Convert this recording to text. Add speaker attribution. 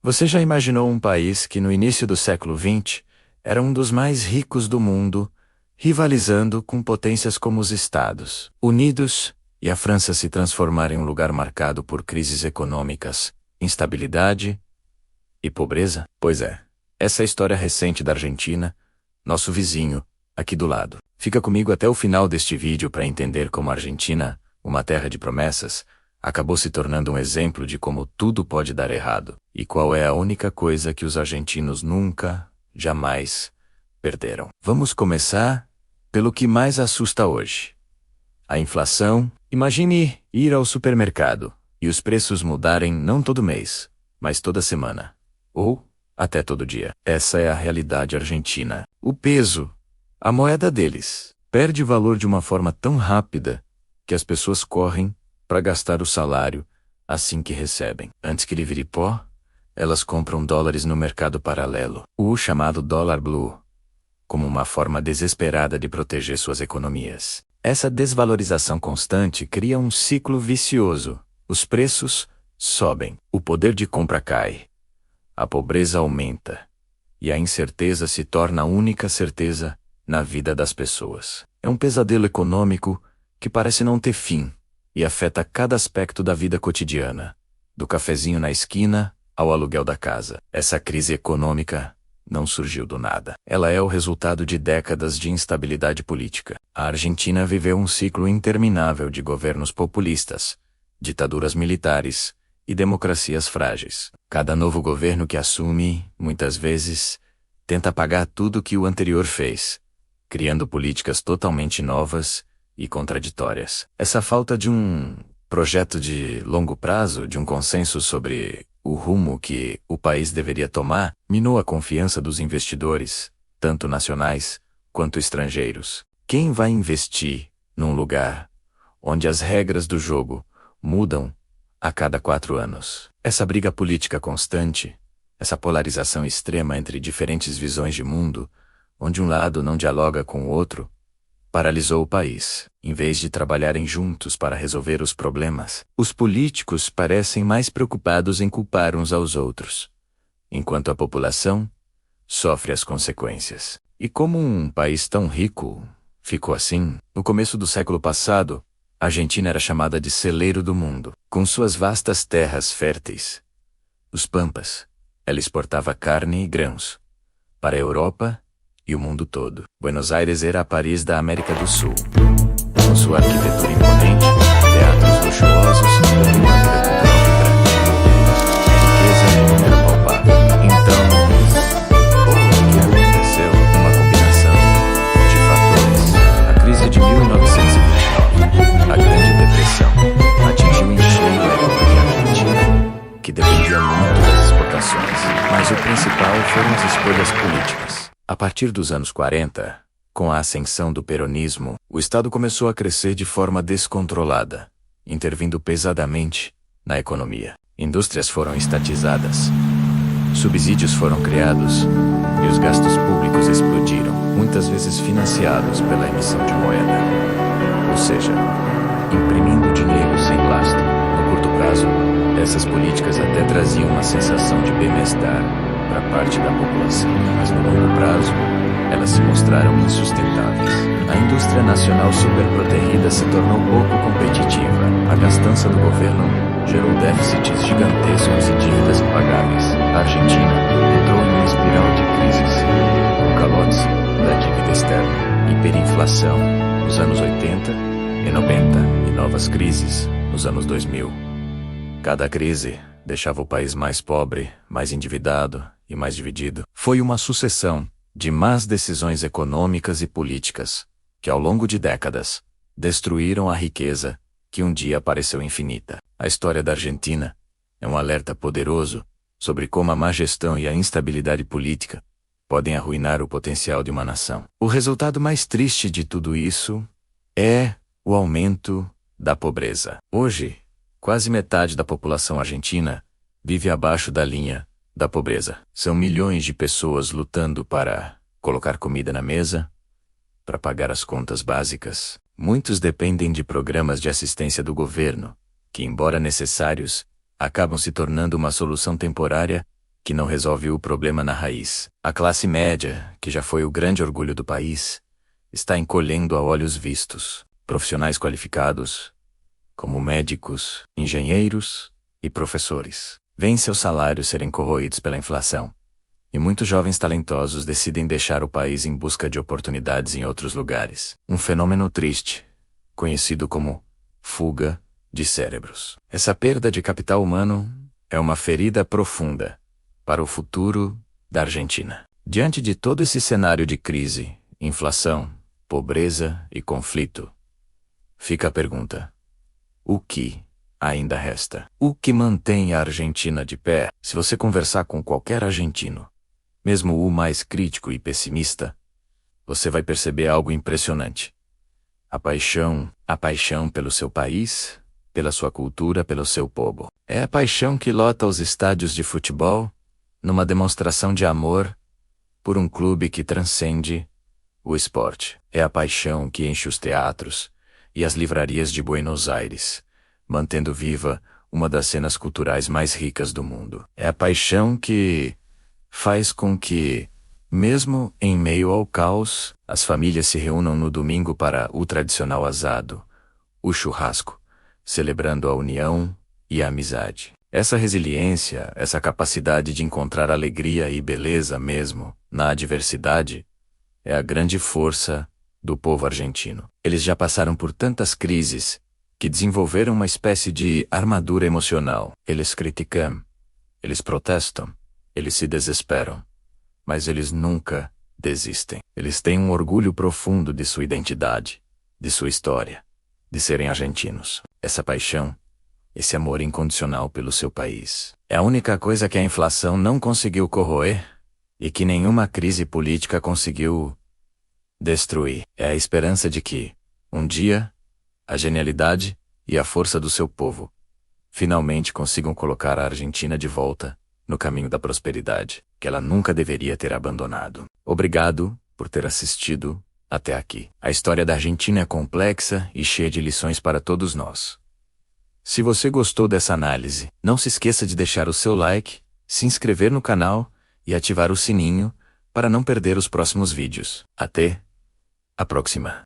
Speaker 1: Você já imaginou um país que no início do século XX era um dos mais ricos do mundo, rivalizando com potências como os Estados Unidos e a França se transformar em um lugar marcado por crises econômicas, instabilidade e pobreza? Pois é, essa é a história recente da Argentina, nosso vizinho, aqui do lado. Fica comigo até o final deste vídeo para entender como a Argentina, uma terra de promessas, acabou se tornando um exemplo de como tudo pode dar errado, e qual é a única coisa que os argentinos nunca, jamais, perderam. Vamos começar pelo que mais assusta hoje. A inflação. Imagine ir ao supermercado e os preços mudarem não todo mês, mas toda semana. Ou até todo dia. Essa é a realidade argentina. O peso, a moeda deles, perde valor de uma forma tão rápida que as pessoas correm para gastar o salário assim que recebem. Antes que ele vire pó, elas compram dólares no mercado paralelo, o chamado dólar blue, como uma forma desesperada de proteger suas economias. Essa desvalorização constante cria um ciclo vicioso. Os preços sobem, o poder de compra cai, a pobreza aumenta, e a incerteza se torna a única certeza na vida das pessoas. É um pesadelo econômico que parece não ter fim e afeta cada aspecto da vida cotidiana, do cafezinho na esquina ao aluguel da casa. Essa crise econômica não surgiu do nada. Ela é o resultado de décadas de instabilidade política. A Argentina viveu um ciclo interminável de governos populistas, ditaduras militares e democracias frágeis. Cada novo governo que assume, muitas vezes, tenta apagar tudo que o anterior fez, criando políticas totalmente novas e contraditórias. Essa falta de um projeto de longo prazo, de um consenso sobre o rumo que o país deveria tomar, minou a confiança dos investidores, tanto nacionais quanto estrangeiros. Quem vai investir num lugar onde as regras do jogo mudam a cada 4 anos? Essa briga política constante, essa polarização extrema entre diferentes visões de mundo, onde um lado não dialoga com o outro, paralisou o país. Em vez de trabalharem juntos para resolver os problemas, os políticos parecem mais preocupados em culpar uns aos outros, enquanto a população sofre as consequências. E como um país tão rico ficou assim? No começo do século passado, a Argentina era chamada de celeiro do mundo. Com suas vastas terras férteis, os pampas, ela exportava carne e grãos para a Europa e o mundo todo. Buenos Aires era a Paris da América do Sul, com sua arquitetura imponente, teatros luxuosos e uma vida cultural vibrante. A riqueza era palpável. Então, o que aconteceu? Uma combinação de fatores. A crise de 1929, a Grande Depressão, atingiu em cheio a economia argentina, que dependia muito das exportações. Mas o principal foram as escolhas políticas. A partir dos anos 40, com a ascensão do peronismo, o Estado começou a crescer de forma descontrolada, intervindo pesadamente na economia. Indústrias foram estatizadas, subsídios foram criados e os gastos públicos explodiram, muitas vezes financiados pela emissão de moeda. Ou seja, imprimindo dinheiro sem lastro. No curto prazo, essas políticas até traziam uma sensação de bem-estar para parte da população, mas no longo prazo, elas se mostraram insustentáveis. A indústria nacional superprotegida se tornou pouco competitiva. A gastança do governo gerou déficits gigantescos e dívidas impagáveis. A Argentina entrou em uma espiral de crises, com calotes da dívida externa, hiperinflação nos anos 80 e 90 e novas crises nos anos 2000. Cada crise deixava o país mais pobre, mais endividado e mais dividido. Foi uma sucessão de más decisões econômicas e políticas, que ao longo de décadas, destruíram a riqueza que um dia pareceu infinita. A história da Argentina é um alerta poderoso sobre como a má gestão e a instabilidade política podem arruinar o potencial de uma nação. O resultado mais triste de tudo isso é o aumento da pobreza. Hoje, quase metade da população argentina vive abaixo da linha da pobreza. São milhões de pessoas lutando para colocar comida na mesa, para pagar as contas básicas. Muitos dependem de programas de assistência do governo, que, embora necessários, acabam se tornando uma solução temporária que não resolve o problema na raiz. A classe média, que já foi o grande orgulho do país, está encolhendo a olhos vistos. Profissionais qualificados, como médicos, engenheiros e professores, veem seus salários serem corroídos pela inflação. E muitos jovens talentosos decidem deixar o país em busca de oportunidades em outros lugares. Um fenômeno triste, conhecido como fuga de cérebros. Essa perda de capital humano é uma ferida profunda para o futuro da Argentina. Diante de todo esse cenário de crise, inflação, pobreza e conflito, fica a pergunta: o que ainda resta? O que mantém a Argentina de pé? Se você conversar com qualquer argentino, mesmo o mais crítico e pessimista, você vai perceber algo impressionante. A paixão pelo seu país, pela sua cultura, pelo seu povo. É a paixão que lota os estádios de futebol, numa demonstração de amor por um clube que transcende o esporte. É a paixão que enche os teatros e as livrarias de Buenos Aires, mantendo viva uma das cenas culturais mais ricas do mundo. É a paixão que faz com que, mesmo em meio ao caos, as famílias se reúnam no domingo para o tradicional assado, o churrasco, celebrando a união e a amizade. Essa resiliência, essa capacidade de encontrar alegria e beleza mesmo na adversidade, é a grande força do povo argentino. Eles já passaram por tantas crises que desenvolveram uma espécie de armadura emocional. Eles criticam, eles protestam, eles se desesperam, mas eles nunca desistem. Eles têm um orgulho profundo de sua identidade, de sua história, de serem argentinos. Essa paixão, esse amor incondicional pelo seu país, é a única coisa que a inflação não conseguiu corroer e que nenhuma crise política conseguiu destruir. É a esperança de que, um dia, a genialidade e a força do seu povo finalmente consigam colocar a Argentina de volta no caminho da prosperidade, que ela nunca deveria ter abandonado. Obrigado por ter assistido até aqui. A história da Argentina é complexa e cheia de lições para todos nós. Se você gostou dessa análise, não se esqueça de deixar o seu like, se inscrever no canal e ativar o sininho para não perder os próximos vídeos. Até a próxima.